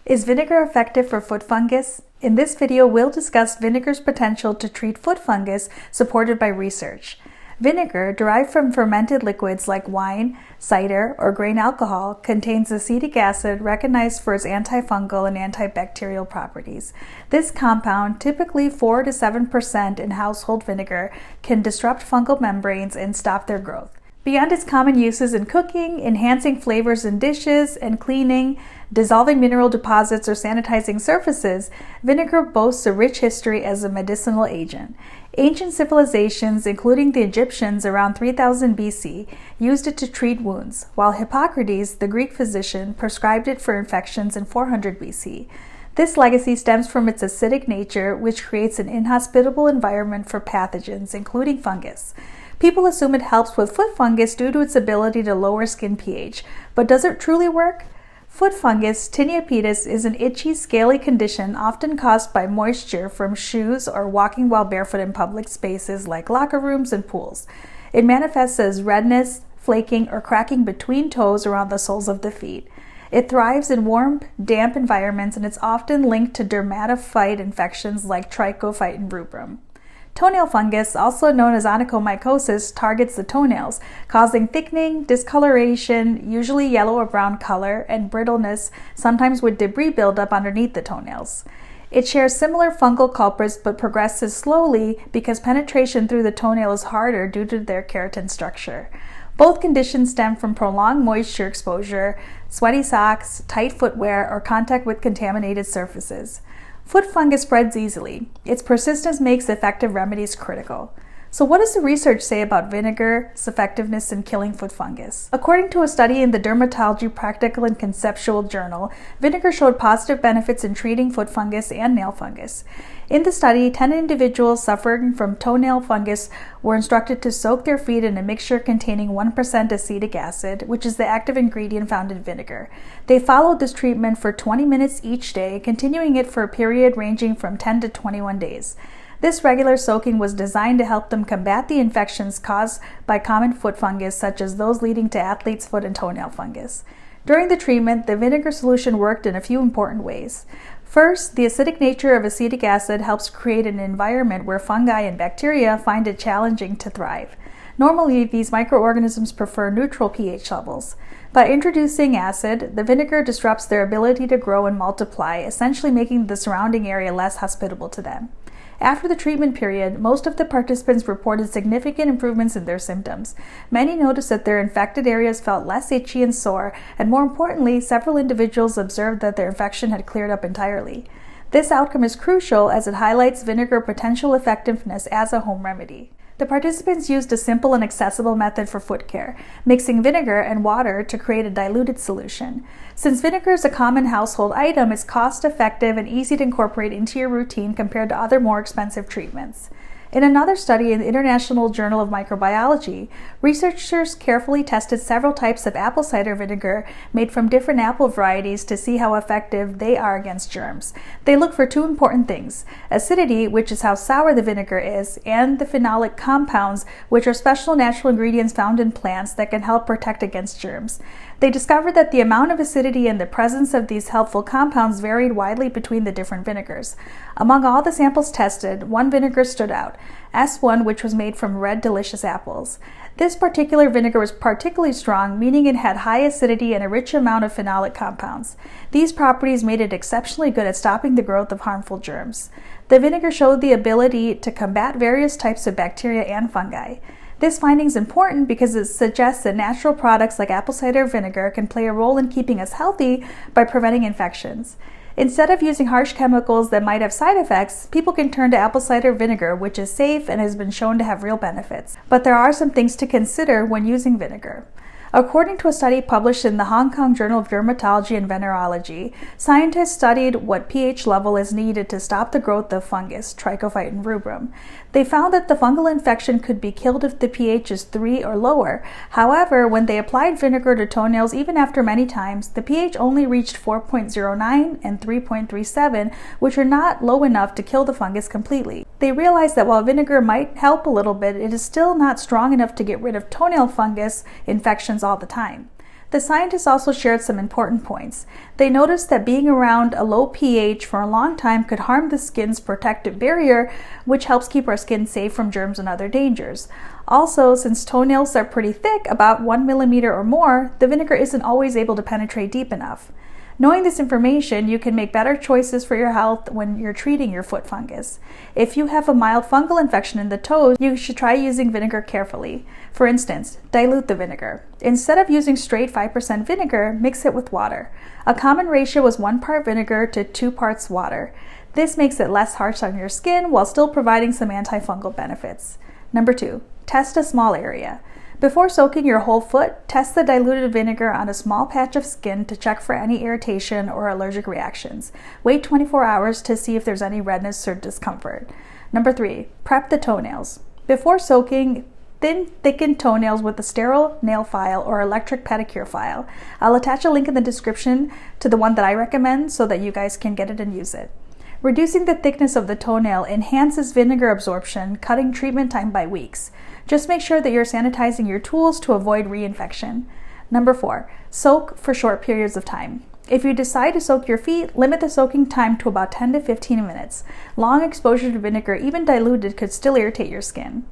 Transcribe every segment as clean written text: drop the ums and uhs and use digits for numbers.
Is vinegar effective for foot fungus? In this video, we'll discuss vinegar's potential to treat foot fungus supported by research. Vinegar, derived from fermented liquids like wine, cider, or grain alcohol, contains acetic acid recognized for its antifungal and antibacterial properties. This compound, typically 4 to 7% in household vinegar, can disrupt fungal membranes and stop their growth. Beyond its common uses in cooking, enhancing flavors in dishes, and cleaning, dissolving mineral deposits, or sanitizing surfaces, vinegar boasts a rich history as a medicinal agent. Ancient civilizations, including the Egyptians around 3000 BC, used it to treat wounds, while Hippocrates, the Greek physician, prescribed it for infections in 400 BC. This legacy stems from its acidic nature, which creates an inhospitable environment for pathogens, including fungus. People assume it helps with foot fungus due to its ability to lower skin pH, but does it truly work? Foot fungus, tinea pedis, is an itchy, scaly condition often caused by moisture from shoes or walking while barefoot in public spaces like locker rooms and pools. It manifests as redness, flaking, or cracking between toes around the soles of the feet. It thrives in warm, damp environments, and it's often linked to dermatophyte infections like trichophyton rubrum. Toenail fungus, also known as onychomycosis, targets the toenails, causing thickening, discoloration, usually yellow or brown color, and brittleness, sometimes with debris buildup underneath the toenails. It shares similar fungal culprits but progresses slowly because penetration through the toenail is harder due to their keratin structure. Both conditions stem from prolonged moisture exposure, sweaty socks, tight footwear, or contact with contaminated surfaces. Foot fungus spreads easily. Its persistence makes effective remedies critical. So what does the research say about vinegar's effectiveness in killing foot fungus? According to a study in the Dermatology Practical and Conceptual Journal, vinegar showed positive benefits in treating foot fungus and nail fungus. In the study, 10 individuals suffering from toenail fungus were instructed to soak their feet in a mixture containing 1% acetic acid, which is the active ingredient found in vinegar. They followed this treatment for 20 minutes each day, continuing it for a period ranging from 10 to 21 days. This regular soaking was designed to help them combat the infections caused by common foot fungus, such as those leading to athlete's foot and toenail fungus. During the treatment, the vinegar solution worked in a few important ways. First, the acidic nature of acetic acid helps create an environment where fungi and bacteria find it challenging to thrive. Normally, these microorganisms prefer neutral pH levels. By introducing acid, the vinegar disrupts their ability to grow and multiply, essentially making the surrounding area less hospitable to them. After the treatment period, most of the participants reported significant improvements in their symptoms. Many noticed that their infected areas felt less itchy and sore, and more importantly, several individuals observed that their infection had cleared up entirely. This outcome is crucial as it highlights vinegar's potential effectiveness as a home remedy. The participants used a simple and accessible method for foot care, mixing vinegar and water to create a diluted solution. Since vinegar is a common household item, it's cost-effective and easy to incorporate into your routine compared to other more expensive treatments. In another study in the International Journal of Microbiology, researchers carefully tested several types of apple cider vinegar made from different apple varieties to see how effective they are against germs. They look for two important things: acidity, which is how sour the vinegar is, and the phenolic compounds, which are special natural ingredients found in plants that can help protect against germs. They discovered that the amount of acidity and the presence of these helpful compounds varied widely between the different vinegars. Among all the samples tested, one vinegar stood out, S1, which was made from red delicious apples. This particular vinegar was particularly strong, meaning it had high acidity and a rich amount of phenolic compounds. These properties made it exceptionally good at stopping the growth of harmful germs. The vinegar showed the ability to combat various types of bacteria and fungi. This finding is important because it suggests that natural products like apple cider vinegar can play a role in keeping us healthy by preventing infections. Instead of using harsh chemicals that might have side effects, people can turn to apple cider vinegar, which is safe and has been shown to have real benefits. But there are some things to consider when using vinegar. According to a study published in the Hong Kong Journal of Dermatology and Venereology, scientists studied what pH level is needed to stop the growth of fungus, trichophyton rubrum. They found that the fungal infection could be killed if the pH is 3 or lower. However, when they applied vinegar to toenails, even after many times, the pH only reached 4.09 and 3.37, which are not low enough to kill the fungus completely. They realized that while vinegar might help a little bit, it is still not strong enough to get rid of toenail fungus infections all the time. The scientists also shared some important points. They noticed that being around a low pH for a long time could harm the skin's protective barrier, which helps keep our skin safe from germs and other dangers. Also, since toenails are pretty thick, about 1 millimeter or more, the vinegar isn't always able to penetrate deep enough. Knowing this information, you can make better choices for your health when you're treating your foot fungus. If you have a mild fungal infection in the toes, you should try using vinegar carefully. For instance, dilute the vinegar. Instead of using straight 5% vinegar, mix it with water. A common ratio is 1 part vinegar to 2 parts water. This makes it less harsh on your skin while still providing some antifungal benefits. Number 2, test a small area. Before soaking your whole foot, test the diluted vinegar on a small patch of skin to check for any irritation or allergic reactions. Wait 24 hours to see if there's any redness or discomfort. Number 3, prep the toenails. Before soaking, thicken toenails with a sterile nail file or electric pedicure file. I'll attach a link in the description to the one that I recommend so that you guys can get it and use it. Reducing the thickness of the toenail enhances vinegar absorption, cutting treatment time by weeks. Just make sure that you're sanitizing your tools to avoid reinfection. Number 4, soak for short periods of time. If you decide to soak your feet, limit the soaking time to about 10 to 15 minutes. Long exposure to vinegar, even diluted, could still irritate your skin.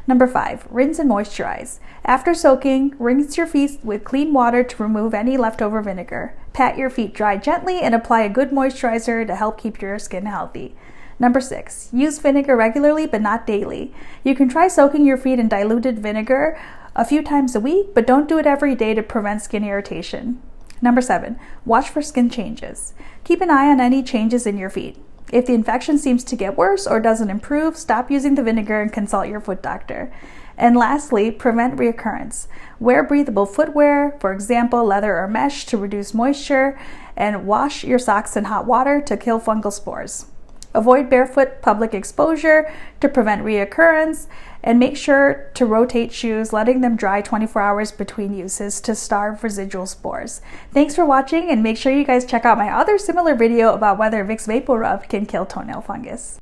Number 5, rinse and moisturize. After soaking, rinse your feet with clean water to remove any leftover vinegar. Pat your feet dry gently and apply a good moisturizer to help keep your skin healthy. Number 6, use vinegar regularly but not daily. You can try soaking your feet in diluted vinegar a few times a week, but don't do it every day to prevent skin irritation. Number 7, watch for skin changes. Keep an eye on any changes in your feet. If the infection seems to get worse or doesn't improve, stop using the vinegar and consult your foot doctor. And lastly, prevent reoccurrence. Wear breathable footwear, for example, leather or mesh, to reduce moisture, and wash your socks in hot water to kill fungal spores. Avoid barefoot public exposure to prevent reoccurrence, and make sure to rotate shoes, letting them dry 24 hours between uses to starve residual spores. Thanks for watching, and make sure you guys check out my other similar video about whether Vicks Vapor Rub can kill toenail fungus.